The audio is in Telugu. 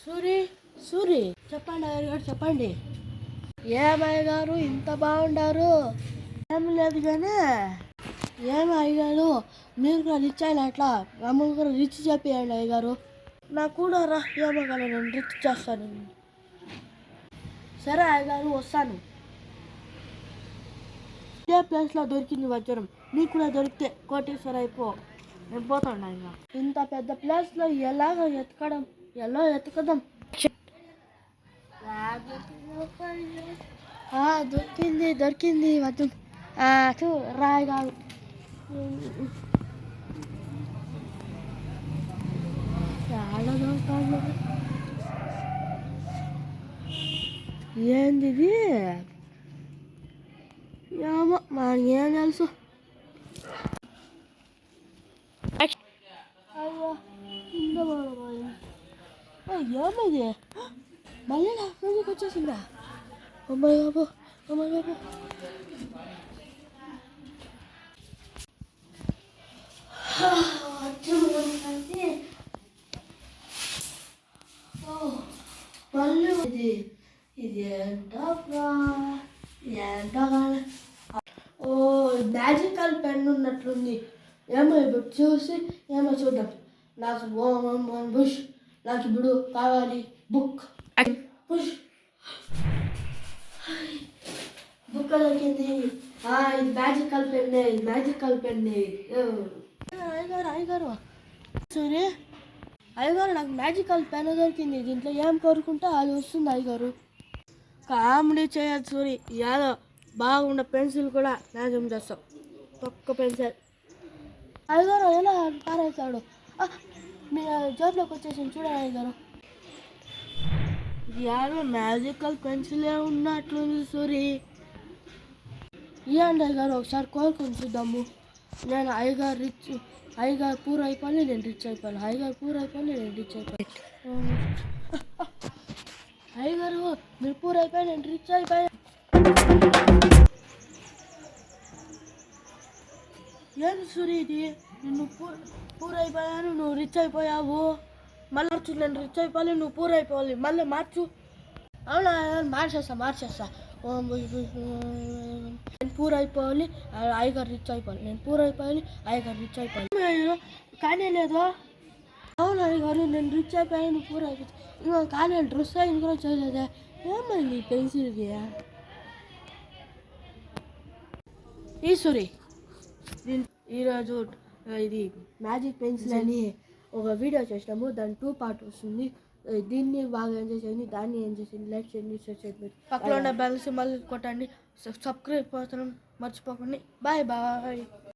సూరి సూరి చెప్పండి అయ్యగారు చెప్పండి. ఏమయ్య గారు ఇంత బాగుండారు? ఏం లేదు కానీ ఏమి అయ్యగారు మీరు కూడా రిచ్ అయిన అట్లా మమ్మల్ని కూడా రిచ్ చెప్పేయండి అయ్యగారు. నాకు కూడా రా ఏమో కానీ నేను రిచ్ చేస్తాను. సరే అయ్యగారు వస్తాను. ఇదే ప్లేస్లో దొరికింది వజ్రం, నీకు కూడా దొరికితే కోటేశ్వర అయిపో. నేను పోతాను ఇంకా. ఇంత పెద్ద ప్లేస్లో ఎలాగ ఎతకదాం. దొరికింది వద్దు రాయి కాదు. చాలా దొరకాలి. ఏంది ఇది? ఏమో మనకేం తెలుసు. అయ్యో ఏమైంది? మళ్ళీ నా ఫ్రెండ్కి వచ్చేసిందా? అమ్మాయి బాబు అమ్మాయి బాబు. మళ్ళీ ఇది ఏంటో ఓ మ్యాజికల్ పెన్ ఉన్నట్లుంది. ఏమో ఇప్పుడు చూసి ఏమో చూద్దాం. నాకు బుష్, నాకు ఇప్పుడు కావాలి బుక్. బుష్ బుక్ దొరికింది. ఇది మ్యాజికల్ పెన్నే. అయ్యగారు సరే అయ్యగారు నాకు మ్యాజికల్ పెన్ దొరికింది. దీంట్లో ఏం కోరుకుంటే అది వస్తుంది అయ్యగారు. కామెడీ చేయదు సూరి. యాదో బాగుండే పెన్సిల్ కూడా మ్యాజిక్ చేస్తాం. ఒక్క పెన్సిల్ అయ్యగారు ఎలా పారేస్తాడు? మీ జోబులోకి వచ్చేసి చూడండి అయ్యగారు. యాదో మ్యాజికల్ పెన్సిలే ఉన్నట్లుంది సూరి. ఇవ్వండి అయ్యగారు ఒకసారి కోరుకొని చూద్దాము. నేను అయ్యగారు పూర్ అయిపోయి నేను రిచ్ అయిపోయాను. అయ్యగారు మీరు పూర్ అయిపోయి నేను రిచ్ అయిపోయాను. ఏంది సూరి ఇది? నువ్వు పూర్ అయిపోయాను, నువ్వు రిచ్ అయిపోయావు. మళ్ళీ మార్చు, నేను రిచ్ అయిపోవాలి, నువ్వు పూర్ అయిపోవాలి. మళ్ళీ మార్చు. అవునా? మార్చేస్తా. నేను పూర్ అయిపోవాలి, అయ్యగారు రిచ్ అయిపోవాలి. నేను పూర్ అయిపోవాలి, అయ్యగారు రిచ్ అయిపోవాలి. కానీ లేదు. అవును అయ్యగారు నేను రిచ్ అయిపోయాను, నువ్వు పూర్ అయిపోయి ఇంకా కానీ డ్రెస్ అయింది కూడా చేయలేదే. ఏమైంది పెన్సిల్కి? ఈశ్వరి ఈరోజు ఇది మ్యాజిక్ పెన్సిల్ అని ఒక వీడియో చేసినాము. దాని 2 పార్ట్ వస్తుంది. దీన్ని బాగా ఎంజాయ్ చేయండి, దాన్ని ఎంజాయ్ చేయండి. లైక్ చేయండి, షేర్ చేయండి. పక్కన ఉన్న బెల్ సింబల్ కొట్టండి. సబ్స్క్రైబ్ కోసం మర్చిపోకండి. బాయ్.